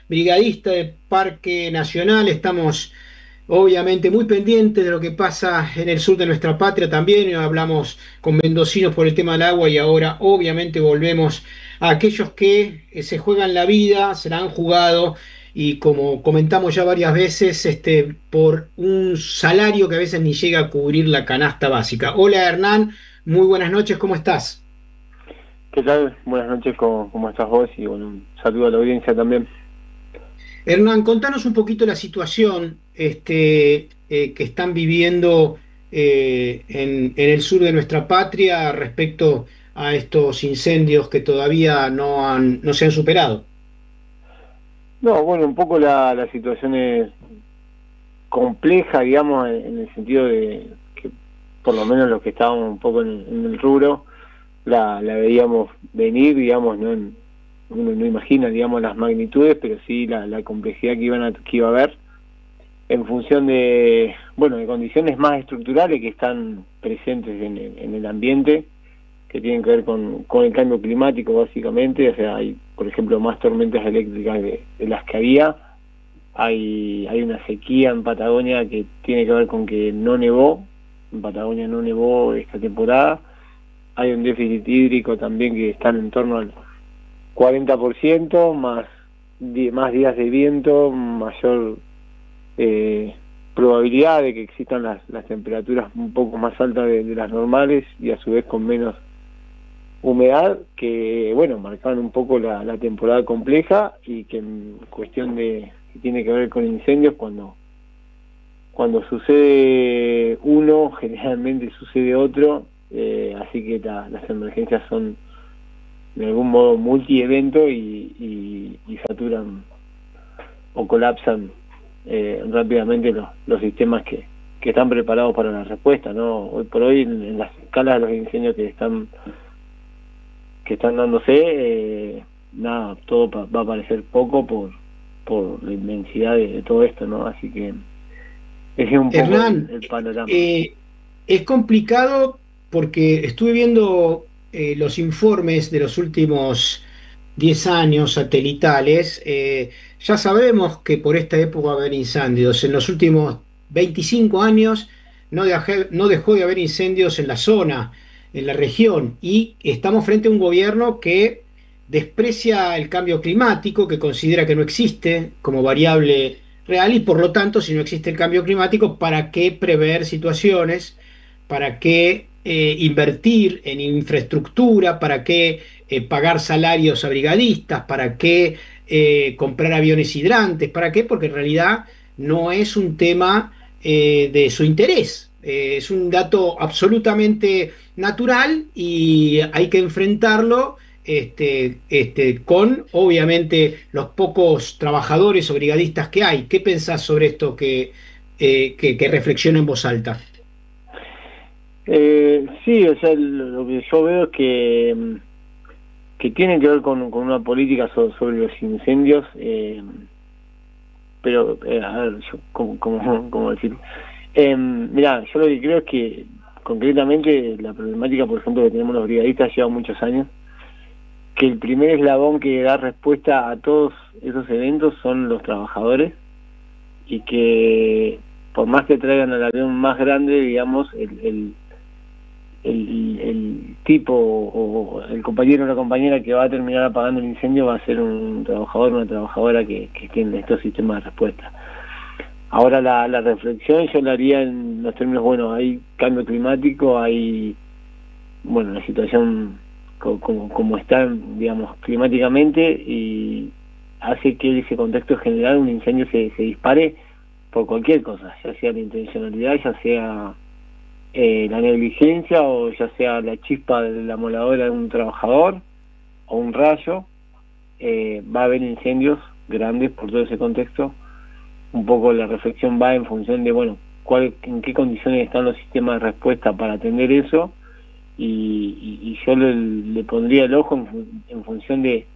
brigadista del Parque Nacional. Estamos obviamente muy pendientes de lo que pasa en el sur de nuestra patria también. Hablamos con mendocinos por el tema del agua y ahora obviamente volvemos a aquellos que se juegan la vida, se la han jugado y como comentamos ya varias veces, por un salario que a veces ni llega a cubrir la canasta básica. Hola Hernán, muy buenas noches, ¿cómo estás? ¿Qué tal? Buenas noches, ¿cómo estás vos? Y bueno, un saludo a la audiencia también. Hernán, contanos un poquito la situación que están viviendo en el sur de nuestra patria respecto a estos incendios que todavía no se han superado. No, bueno, un poco la situación es compleja, digamos, en el sentido de que por lo menos los que estábamos un poco en el rubro, la veíamos venir, digamos, uno no imagina, digamos, las magnitudes, pero sí la complejidad que iba a haber en función de, bueno, de condiciones más estructurales que están presentes en el ambiente, que tienen que ver con el cambio climático básicamente. O sea, hay, por ejemplo, más tormentas eléctricas de las que había. Hay una sequía en Patagonia que tiene que ver con que no nevó, en Patagonia no nevó esta temporada. Hay un déficit hídrico también que está en torno al 40%, más días de viento, mayor probabilidad de que existan las temperaturas un poco más altas de las normales y a su vez con menos humedad, que bueno, marcaban un poco la temporada compleja, y que en cuestión de que tiene que ver con incendios, cuando sucede uno generalmente sucede otro. Así que las emergencias son de algún modo multievento y saturan o colapsan rápidamente los sistemas que están preparados para la respuesta, ¿no? Hoy por hoy, en las escalas de los incendios que están dándose, nada, todo va a parecer poco por la inmensidad de todo esto, ¿no? Así que ese es un poco Hernán, el panorama. es complicado porque estuve viendo los informes de los últimos 10 años satelitales. Ya sabemos que por esta época va a haber incendios. En los últimos 25 años no dejó de haber incendios en la zona, en la región, y estamos frente a un gobierno que desprecia el cambio climático, que considera que no existe como variable real y por lo tanto, si no existe el cambio climático, ¿para qué prever situaciones? ¿Para qué invertir en infraestructura? ¿Para qué pagar salarios a brigadistas? ¿Para qué comprar aviones hidrantes? ¿Para qué? Porque en realidad no es un tema de su interés. Es un dato absolutamente natural y hay que enfrentarlo con, obviamente, los pocos trabajadores o brigadistas que hay. ¿Qué pensás sobre esto que reflexiona en voz alta? Sí, o sea, lo que yo veo es que tiene que ver con una política sobre los incendios, pero, a ver, yo, ¿cómo decir? Mirá, yo lo que creo es que concretamente la problemática, por ejemplo, que tenemos los brigadistas lleva muchos años, que el primer eslabón que da respuesta a todos esos eventos son los trabajadores, y que por más que traigan al avión más grande, digamos, el tipo o el compañero o la compañera que va a terminar apagando el incendio va a ser un trabajador o una trabajadora que tiene estos sistemas de respuesta. Ahora la reflexión yo la haría en los términos, bueno, hay cambio climático, hay, bueno, la situación como está, digamos, climáticamente, y hace que ese contexto general, un incendio se dispare por cualquier cosa, ya sea la intencionalidad, ya sea la negligencia, o ya sea la chispa de la moladora de un trabajador o un rayo. Va a haber incendios grandes por todo ese contexto. Un poco la reflexión va en función de, bueno, en qué condiciones están los sistemas de respuesta para atender eso, y yo le pondría el ojo en función de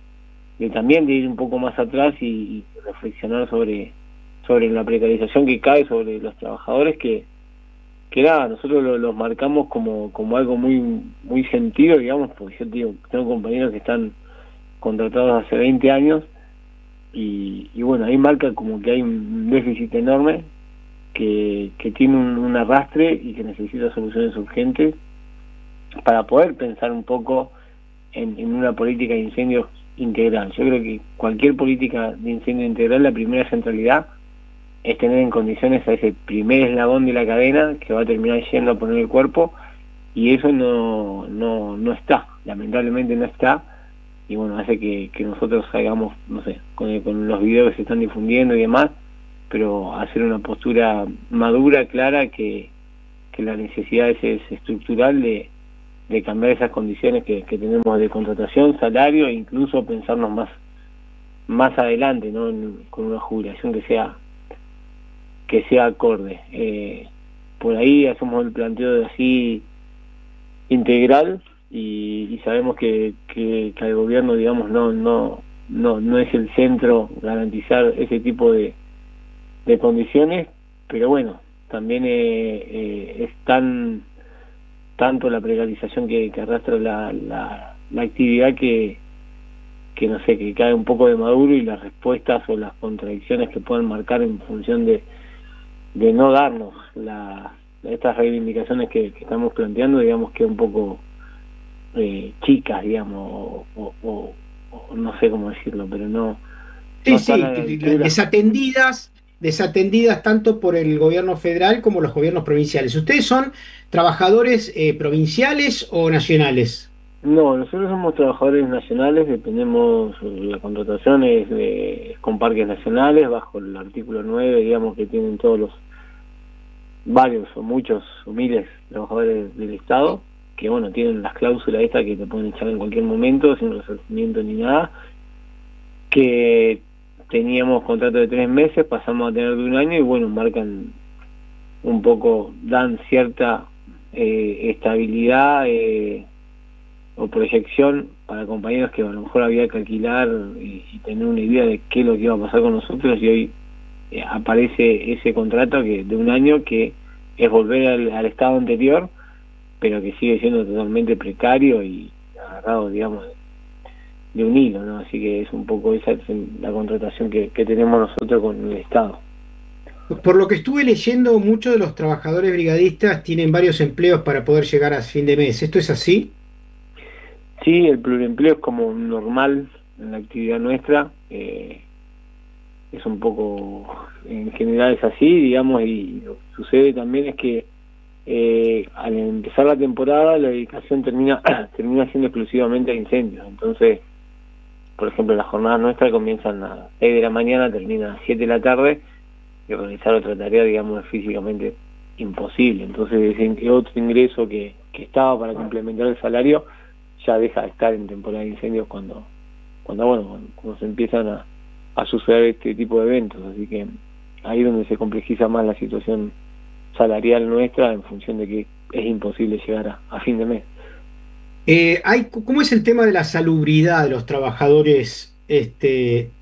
también de ir un poco más atrás y reflexionar sobre la precarización que cae sobre los trabajadores, que nada, nosotros los marcamos como algo muy sentido, digamos, porque yo tengo compañeros que están contratados hace 20 años y bueno, ahí marca como que hay un déficit enorme que tiene un arrastre y que necesita soluciones urgentes para poder pensar un poco en una política de incendios integral. Yo creo que cualquier política de incendio integral, la primera centralidad es tener en condiciones a ese primer eslabón de la cadena que va a terminar yendo a poner el cuerpo, y eso no está, lamentablemente no está, y bueno, hace que nosotros hagamos, no sé, con los videos que se están difundiendo y demás, pero hacer una postura madura, clara, que la necesidad es estructural de cambiar esas condiciones que tenemos de contratación, salario, e incluso pensarnos más adelante, ¿no? Con una jubilación que sea acorde. Por ahí hacemos el planteo de así integral, y sabemos que al gobierno, digamos, no es el centro garantizar ese tipo de condiciones, pero bueno, también es tanto la precarización que arrastra la actividad que no sé, que cae un poco de maduro, y las respuestas o las contradicciones que puedan marcar en función de no darnos estas reivindicaciones que estamos planteando, digamos, que un poco chicas, digamos, o no sé cómo decirlo, pero no Sí, están a sí, la altura. desatendidas tanto por el gobierno federal como los gobiernos provinciales. ¿Ustedes son trabajadores provinciales o nacionales? No, nosotros somos trabajadores nacionales, dependemos, la contratación con parques nacionales, bajo el artículo 9, digamos, que tienen todos los varios o muchos o miles de trabajadores del Estado, que bueno, tienen las cláusulas estas que te pueden echar en cualquier momento sin resarcimiento ni nada, que teníamos contrato de 3 meses, pasamos a tener de un año, y bueno, marcan un poco, dan cierta estabilidad o proyección para compañeros que a lo mejor había que alquilar y tener una idea de qué es lo que iba a pasar con nosotros, y hoy aparece ese contrato que de un año, que es volver al estado anterior, pero que sigue siendo totalmente precario y agarrado, digamos, de un hilo, ¿no? Así que es un poco esa es la contratación que tenemos nosotros con el Estado. Por lo que estuve leyendo, muchos de los trabajadores brigadistas tienen varios empleos para poder llegar a fin de mes. ¿Esto es así? Sí, el pluriempleo es como normal en la actividad nuestra, es un poco, en general es así, digamos, y lo que sucede también es que al empezar la temporada la dedicación termina siendo exclusivamente a incendios. Entonces, por ejemplo, las jornadas nuestras comienzan a 6 de la mañana, terminan a 7 de la tarde, y realizar otra tarea, digamos, es físicamente imposible. Entonces ese otro ingreso que estaba para complementar el salario ya deja de estar en temporada de incendios cuando se empiezan a suceder este tipo de eventos. Así que ahí es donde se complejiza más la situación salarial nuestra, en función de que es imposible llegar a fin de mes. ¿Cómo es el tema de la salubridad de los trabajadores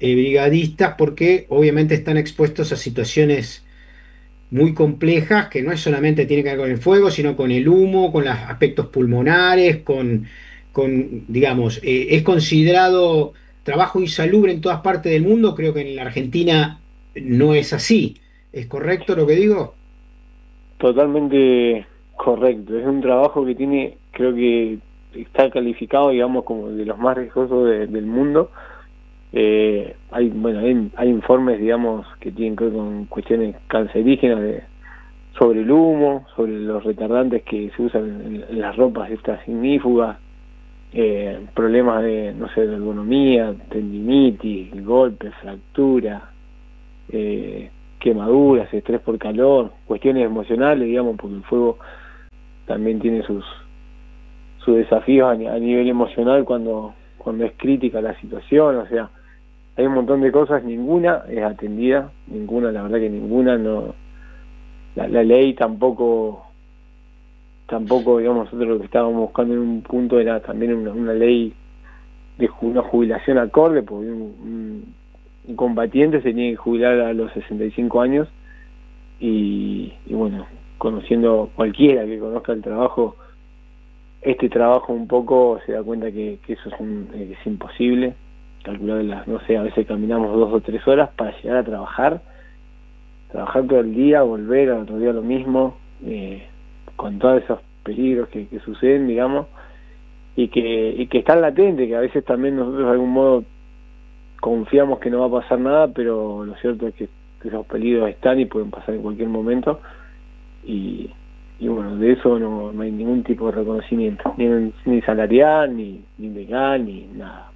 brigadistas? Porque obviamente están expuestos a situaciones muy complejas que no es solamente tiene que ver con el fuego, sino con el humo, con los aspectos pulmonares, digamos, es considerado trabajo insalubre en todas partes del mundo. Creo que en la Argentina no es así. ¿Es correcto lo que digo? Totalmente correcto, es un trabajo que tiene, creo que está calificado, digamos, como de los más riesgosos del mundo. Hay informes, digamos, que tienen que ver con cuestiones cancerígenas sobre el humo, sobre los retardantes que se usan en las ropas estas ignífugas, problemas no sé, de ergonomía, tendinitis, golpes, fractura, quemaduras, estrés por calor, cuestiones emocionales, digamos, porque el fuego también tiene sus desafíos a nivel emocional cuando es crítica la situación. O sea, hay un montón de cosas, ninguna es atendida, ninguna, la verdad que ninguna, no, la ley tampoco, digamos, nosotros lo que estábamos buscando en un punto era también una ley de una jubilación acorde, porque un combatiente se tiene que jubilar a los 65 años, y bueno, conociendo cualquiera que conozca el trabajo, este trabajo un poco se da cuenta que eso es imposible. calcular no sé, a veces caminamos 2 o 3 horas para llegar a trabajar todo el día, volver al otro día lo mismo, con todos esos peligros que suceden, digamos, y que están latentes, que a veces también nosotros de algún modo confiamos que no va a pasar nada, pero lo cierto es que esos peligros están y pueden pasar en cualquier momento, y bueno, de eso no hay ningún tipo de reconocimiento, ni salarial, ni legal, ni nada.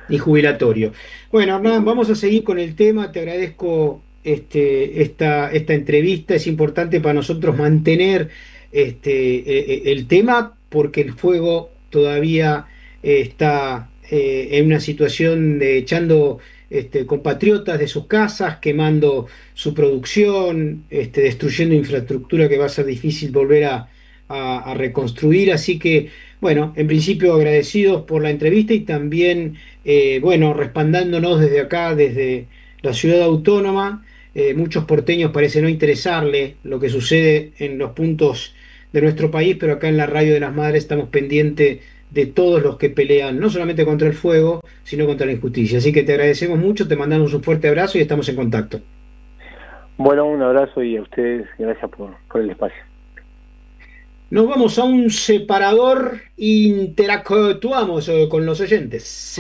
Y jubilatorio. Bueno, Hernán, vamos a seguir con el tema. Te agradezco esta entrevista. Es importante para nosotros mantener el tema porque el fuego todavía está en una situación de echando compatriotas de sus casas, quemando su producción, destruyendo infraestructura que va a ser difícil volver a reconstruir. Así que, bueno, en principio agradecidos por la entrevista y también bueno, respaldándonos desde acá, desde la ciudad autónoma. Muchos porteños parece no interesarle lo que sucede en los puntos de nuestro país, pero acá en la Radio de las Madres estamos pendientes de todos los que pelean, no solamente contra el fuego, sino contra la injusticia. Así que te agradecemos mucho, te mandamos un fuerte abrazo y estamos en contacto. Bueno, un abrazo y a ustedes, gracias por el espacio. Nos vamos a un separador, interactuamos con los oyentes.